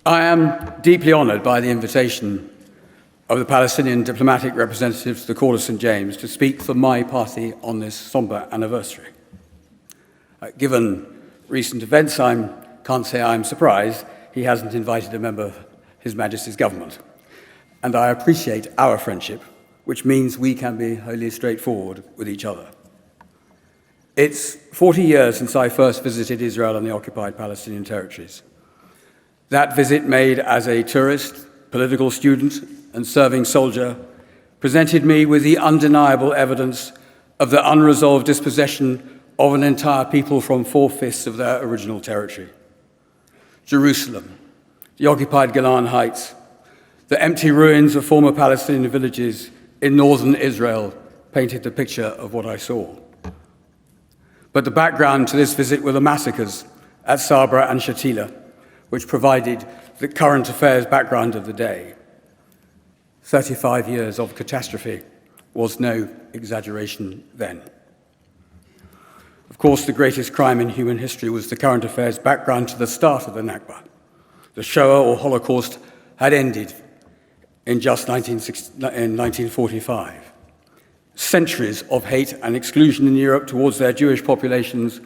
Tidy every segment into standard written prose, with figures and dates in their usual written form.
I am deeply honoured by the invitation of the Palestinian diplomatic representative to the Court of St. James to speak for my party on this sombre anniversary. Given recent events, I can't say I'm surprised he hasn't invited a member of His Majesty's government. And I appreciate our friendship, which means we can be wholly straightforward with each other. It's 40 years since I first visited Israel and the occupied Palestinian territories. That visit, made as a tourist, political student, and serving soldier, presented me with the undeniable evidence of the unresolved dispossession of an entire people from 4/5 of their original territory. Jerusalem, the occupied Golan Heights, the empty ruins of former Palestinian villages in northern Israel painted the picture of what I saw. But the background to this visit were the massacres at Sabra and Shatila, which provided the current affairs background of the day. 35 years of catastrophe was no exaggeration then. Of course, the greatest crime in human history was the current affairs background to the start of the Nakba. The Shoah, or Holocaust, had ended in just 1945. Centuries of hate and exclusion in Europe towards their Jewish populations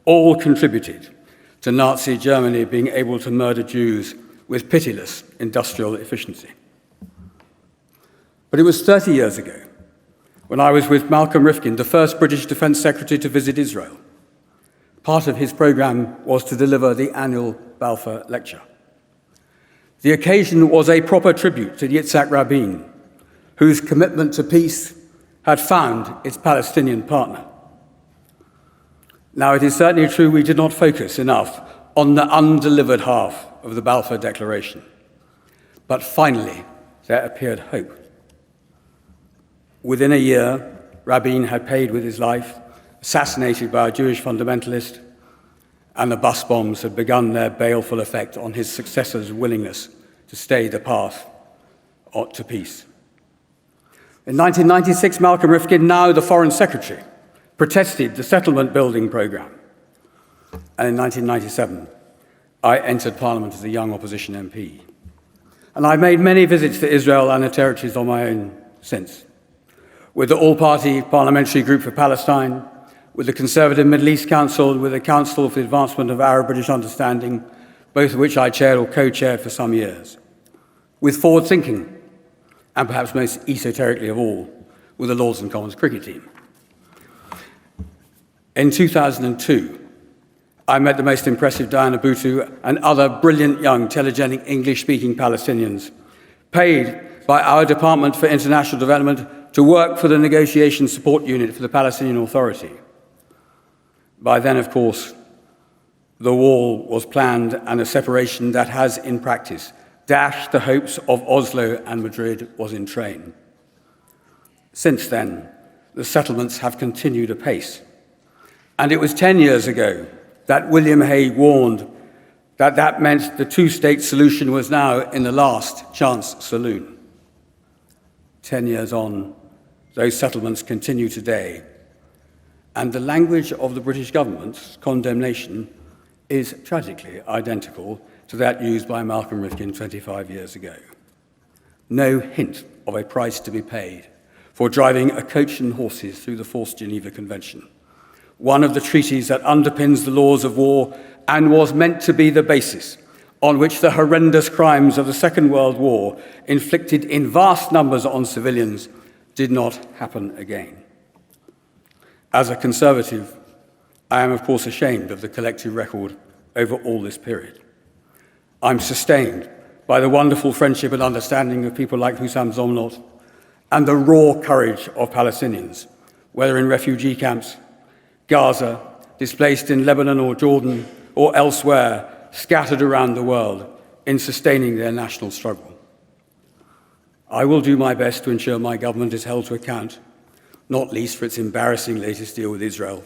all contributed to Nazi Germany being able to murder Jews with pitiless industrial efficiency. But it was 30 years ago when I was with Malcolm Rifkin, the first British Defence Secretary to visit Israel. Part of his programme was to deliver the annual Balfour Lecture. The occasion was a proper tribute to Yitzhak Rabin, whose commitment to peace had found its Palestinian partner. Now, it is certainly true we did not focus enough on the undelivered half of the Balfour Declaration. But finally, there appeared hope. Within a year, Rabin had paid with his life, assassinated by a Jewish fundamentalist, and the bus bombs had begun their baleful effect on his successor's willingness to stay the path to peace. In 1996, Malcolm Rifkin, now the Foreign Secretary, protested the settlement building program. And in 1997, I entered Parliament as a young opposition MP. And I've made many visits to Israel and the territories on my own since, with the All-Party Parliamentary Group for Palestine, with the Conservative Middle East Council, with the Council for the Advancement of Arab-British Understanding, both of which I chaired or co-chaired for some years, with Forward Thinking, and perhaps most esoterically of all, with the Lords and Commons cricket team. In 2002, I met the most impressive Diana Boutou and other brilliant young telegenic English-speaking Palestinians, paid by our Department for International Development to work for the Negotiation Support Unit for the Palestinian Authority. By then, of course, the wall was planned and a separation that has, in practice, dashed the hopes of Oslo and Madrid was in train. Since then, the settlements have continued apace. And it was 10 years ago that William Hague warned that that meant the two-state solution was now in the last chance saloon. 10 years on, those settlements continue today. And the language of the British government's condemnation is tragically identical to that used by Malcolm Rifkin 25 years ago. No hint of a price to be paid for driving a coach and horses through the forced Geneva Convention, one of the treaties that underpins the laws of war and was meant to be the basis on which the horrendous crimes of the Second World War, inflicted in vast numbers on civilians, did not happen again. As a Conservative, I am of course ashamed of the collective record over all this period. I'm sustained by the wonderful friendship and understanding of people like Hussam Zomlot and the raw courage of Palestinians, whether in refugee camps, Gaza, displaced in Lebanon or Jordan, or elsewhere, scattered around the world in sustaining their national struggle. I will do my best to ensure my government is held to account, not least for its embarrassing latest deal with Israel,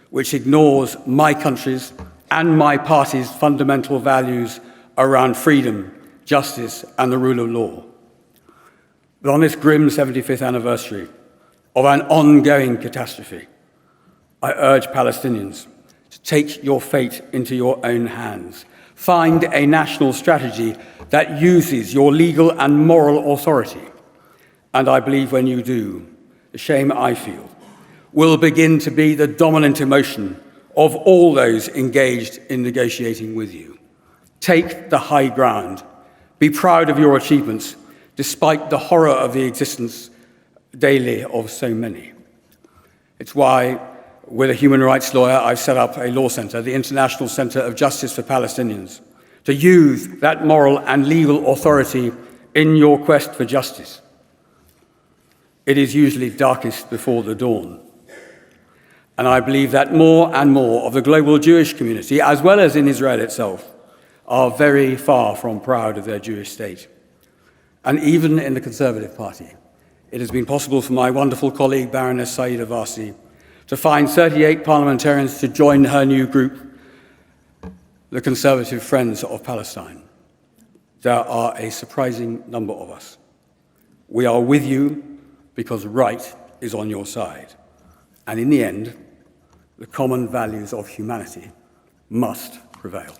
which ignores my country's and my party's fundamental values around freedom, justice, and the rule of law. But on this grim 75th anniversary of an ongoing catastrophe, I urge Palestinians to take your fate into your own hands. Find a national strategy that uses your legal and moral authority. And I believe when you do, the shame I feel will begin to be the dominant emotion of all those engaged in negotiating with you. Take the high ground. Be proud of your achievements, despite the horror of the existence daily of so many. It's why, with a human rights lawyer, I've set up a law centre, the International Centre of Justice for Palestinians, to use that moral and legal authority in your quest for justice. It is usually darkest before the dawn. And I believe that more and more of the global Jewish community, as well as in Israel itself, are very far from proud of their Jewish state. And even in the Conservative Party, it has been possible for my wonderful colleague, Baroness Saida Varsi, to find 38 parliamentarians to join her new group, the Conservative Friends of Palestine. There are a surprising number of us. We are with you because right is on your side. And in the end, the common values of humanity must prevail.